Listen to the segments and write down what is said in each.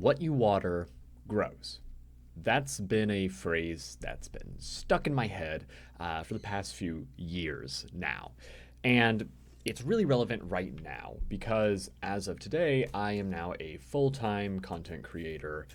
What you water grows. That's been a phrase that's been stuck in my head for the past few years now. And it's really relevant right now because as of today, I am now a full time content creator.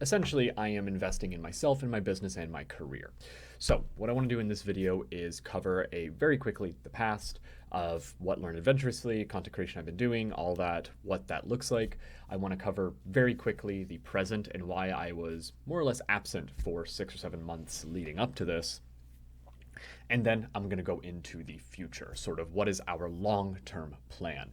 Essentially, I am investing in myself, in my business, and my career. So, what I want to do in this video is cover very quickly the past of what Learn Adventurously, content creation I've been doing, all that, what that looks like. I want to cover very quickly the present and why I was more or less absent for 6 or 7 months leading up to this. And then I'm going to go into the future, sort of what is our long-term plan.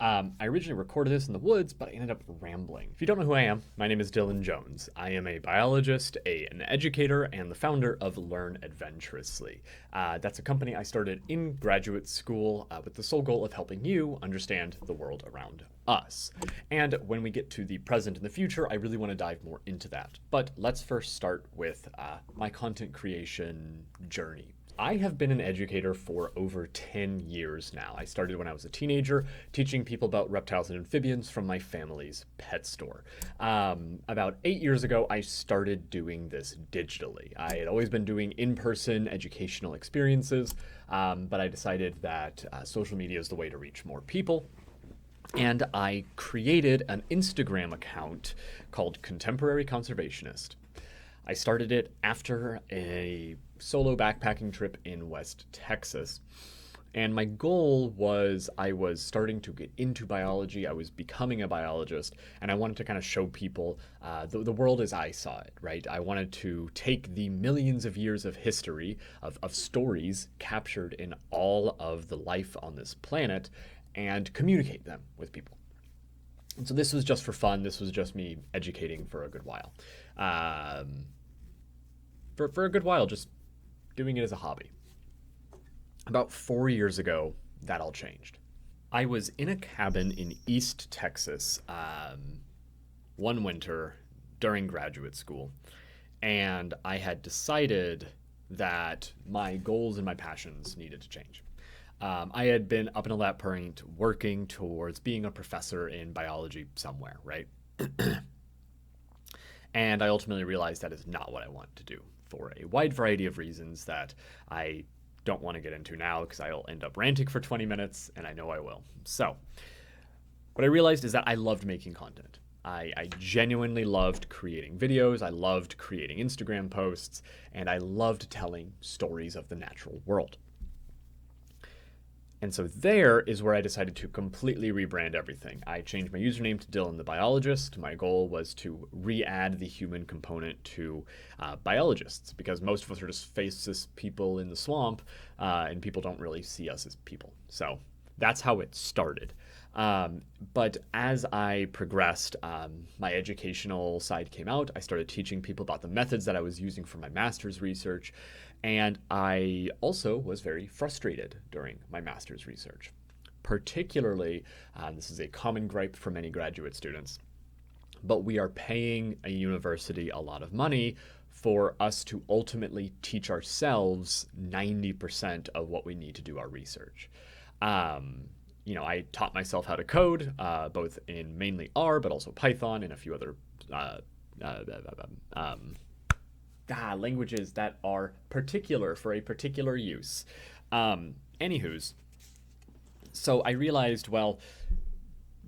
I originally recorded this in the woods, but I ended up rambling. If you don't know who I am, my name is Dylan Jones. I am a biologist, an educator, and the founder of Learn Adventurously. That's a company I started in graduate school with the sole goal of helping you understand the world around us. And when we get to the present and the future, I really want to dive more into that. But let's first start with my content creation journey. I have been an educator for over 10 years now. I started when I was a teenager, teaching people about reptiles and amphibians from my family's pet store. About 8 years ago, I started doing this digitally. I had always been doing in-person educational experiences, but I decided that social media is the way to reach more people. And I created an Instagram account called Contemporary Conservationist. I started it after a solo backpacking trip in West Texas. And my goal was I was starting to get into biology. I was becoming a biologist, and I wanted to kind of show people the world as I saw it, right? I wanted to take the millions of years of history, of stories captured in all of the life on this planet and communicate them with people. And so this was just for fun. This was just me educating for a good while. For a good while, just doing it as a hobby. About 4 years ago, that all changed. I was in a cabin in East Texas one winter during graduate school, and I had decided that my goals and my passions needed to change. I had been up until that point working towards being a professor in biology somewhere, right? And I ultimately realized that is not what I want to do for a wide variety of reasons that I don't want to get into now because I'll end up ranting for 20 minutes, and I know I will. So what I realized is that I loved making content. I genuinely loved creating videos, I loved creating Instagram posts, and I loved telling stories of the natural world. And so there is where I decided to completely rebrand everything. I changed my username to Dylan the Biologist. My goal was to re-add the human component to biologists, because most of us are just faceless people in the swamp, and people don't really see us as people. So that's how it started. But as I progressed, my educational side came out. I started teaching people about the methods that I was using for my master's research. And I also was very frustrated during my master's research. Particularly, this is a common gripe for many graduate students, but we are paying a university a lot of money for us to ultimately teach ourselves 90% of what we need to do our research. I taught myself how to code, both in mainly R, but also Python and a few other languages that are particular for a particular use. Anywho's, so I realized, well,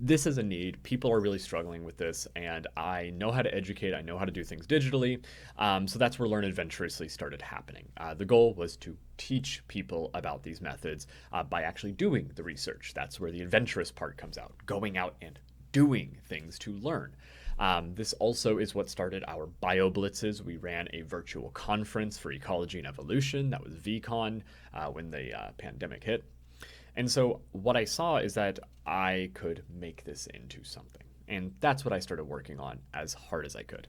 this is a need. People are really struggling with this, and I know how to educate. I know how to do things digitally. So that's where Learn Adventurously started happening. The goal was to teach people about these methods by actually doing the research. That's where the adventurous part comes out, going out and doing things to learn. This also is what started our Bio Blitzes. We ran a virtual conference for ecology and evolution. That was VCon when the pandemic hit. And so what I saw is that I could make this into something. And that's what I started working on as hard as I could.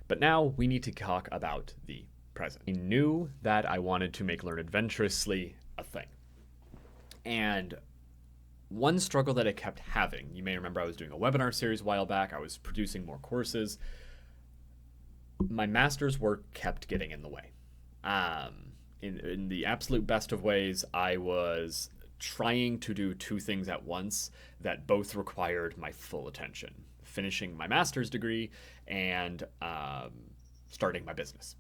But now we need to talk about the present. I knew that I wanted to make Learn Adventurously a thing. And one struggle that I kept having, you may remember I was doing a webinar series a while back, I was producing more courses. My master's work kept getting in the way. In the absolute best of ways, I was trying to do two things at once that both required my full attention. finishing my master's degree and starting my business.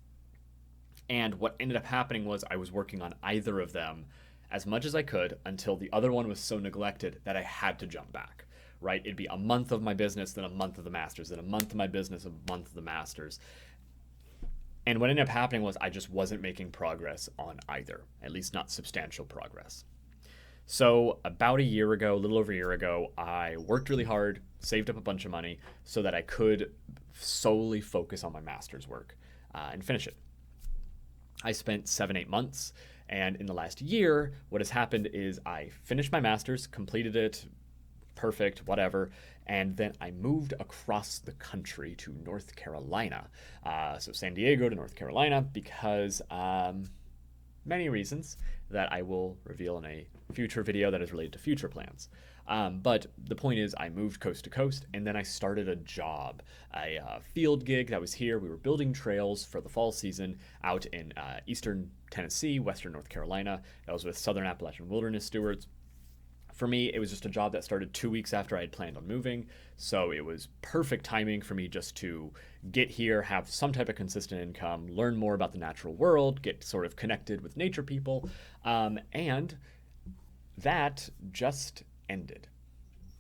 And what ended up happening was I was working on either of them as much as I could until the other one was so neglected that I had to jump back, right? It'd be a month of my business, then a month of the master's, then a month of my business, a month of the master's. And what ended up happening was I just wasn't making progress on either, at least not substantial progress. So about a year ago, a little over a year ago, I worked really hard, saved up a bunch of money so that I could solely focus on my master's work and finish it. I spent 7-8 months, and in the last year, what has happened is I finished my master's, completed it, perfect, whatever, and then I moved across the country to North Carolina. So San Diego to North Carolina because many reasons that I will reveal in a future video that is related to future plans. But the point is I moved coast to coast, and then I started a job, a field gig that was here. We were building trails for the fall season out in eastern Tennessee, western North Carolina. That was with Southern Appalachian Wilderness Stewards. For me, it was just a job that started 2 weeks after I had planned on moving, so it was perfect timing for me just to get here, have some type of consistent income, learn more about the natural world, get sort of connected with nature people, and that just ended.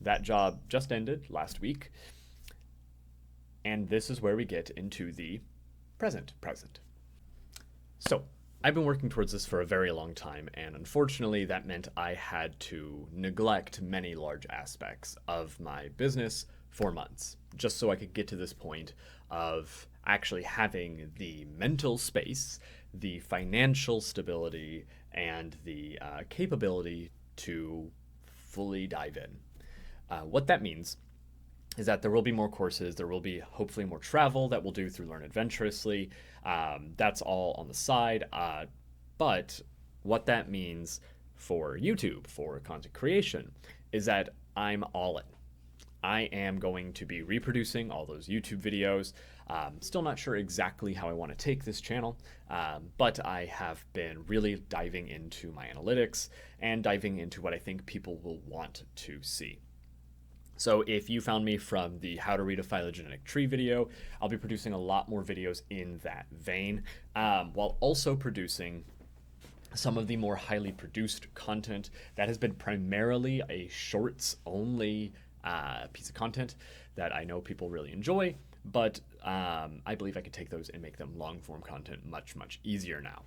That job just ended last week, and this is where we get into the present. So, I've been working towards this for a very long time, and unfortunately that meant I had to neglect many large aspects of my business for months, just so I could get to this point of actually having the mental space, the financial stability, and the capability to fully dive in. What that means is that there will be more courses, there will be hopefully more travel that we'll do through Learn Adventurously. That's all on the side. But what that means for YouTube, for content creation, is that I'm all in. I am going to be reproducing all those YouTube videos. Still not sure exactly how I want to take this channel, but I have been really diving into my analytics and diving into what I think people will want to see. So if you found me from the How to Read a Phylogenetic Tree video, I'll be producing a lot more videos in that vein, while also producing some of the more highly produced content that has been primarily a shorts only piece of content that I know people really enjoy, but I believe I could take those and make them long form content much, much easier now.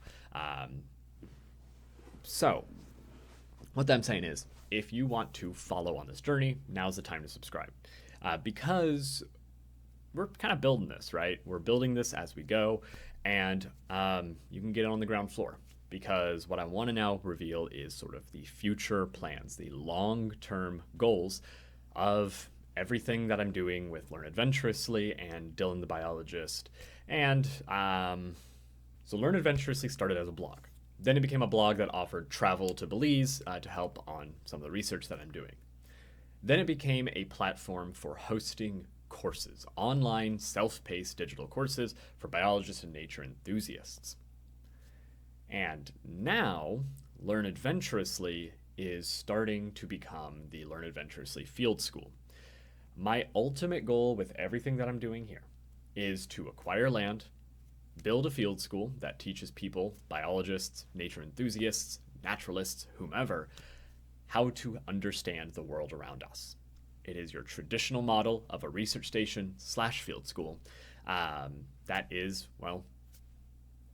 So what I'm saying is, if you want to follow on this journey, now's the time to subscribe, because we're kind of building this, right? We're building this as we go, and you can get it on the ground floor, because what I want to now reveal is sort of the future plans, the long-term goals of everything that I'm doing with Learn Adventurously and Dylan the Biologist. And so Learn Adventurously started as a blog. Then it became a blog that offered travel to Belize to help on some of the research that I'm doing. Then it became a platform for hosting courses, online, self-paced digital courses for biologists and nature enthusiasts. And now, Learn Adventurously is starting to become the Learn Adventurously Field School. My ultimate goal with everything that I'm doing here is to acquire land, build a field school that teaches people, biologists, nature enthusiasts, naturalists, whomever, how to understand the world around us. It is your traditional model of a research station / field school. That is, well,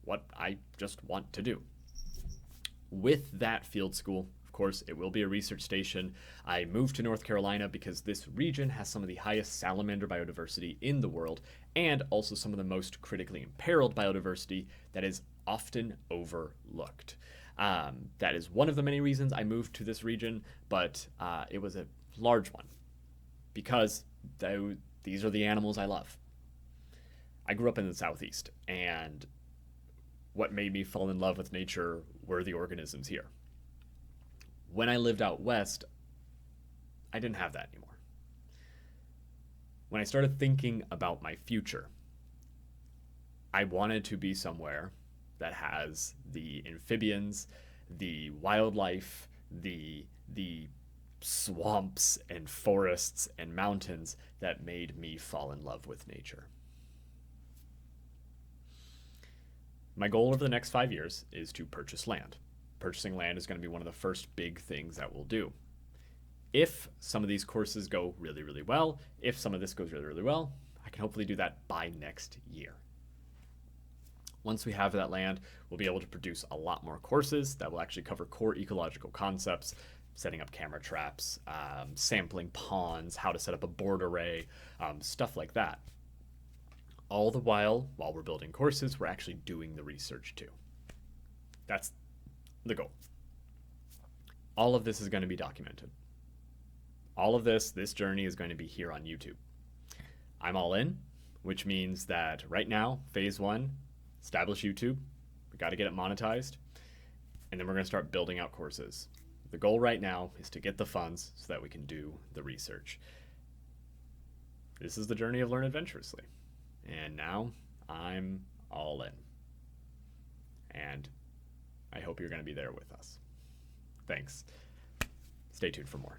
what I just want to do. With that field school, of course, it will be a research station. I moved to North Carolina because this region has some of the highest salamander biodiversity in the world, and also some of the most critically imperiled biodiversity that is often overlooked. That is one of the many reasons I moved to this region, but it was a large one, because these are the animals I love. I grew up in the Southeast, and what made me fall in love with nature were the organisms here. When I lived out west, I didn't have that anymore. When I started thinking about my future, I wanted to be somewhere that has the amphibians, the wildlife, the swamps and forests and mountains that made me fall in love with nature. My goal over the next 5 years is to purchase land. Purchasing land is going to be one of the first big things that we'll do. If some of these courses go really, really well, if some of this goes really, really well, I can hopefully do that by next year. Once we have that land, we'll be able to produce a lot more courses that will actually cover core ecological concepts, setting up camera traps, sampling ponds, how to set up a board array, stuff like that. All the while we're building courses, we're actually doing the research too. That's the goal. All of this is going to be documented. All of this journey is going to be here on YouTube. I'm all in, which means that right now, phase 1, establish YouTube. We got to get it monetized. And then we're going to start building out courses. The goal right now is to get the funds so that we can do the research. This is the journey of Learn Adventurously. And now I'm all in. And I hope you're going to be there with us. Thanks. Stay tuned for more.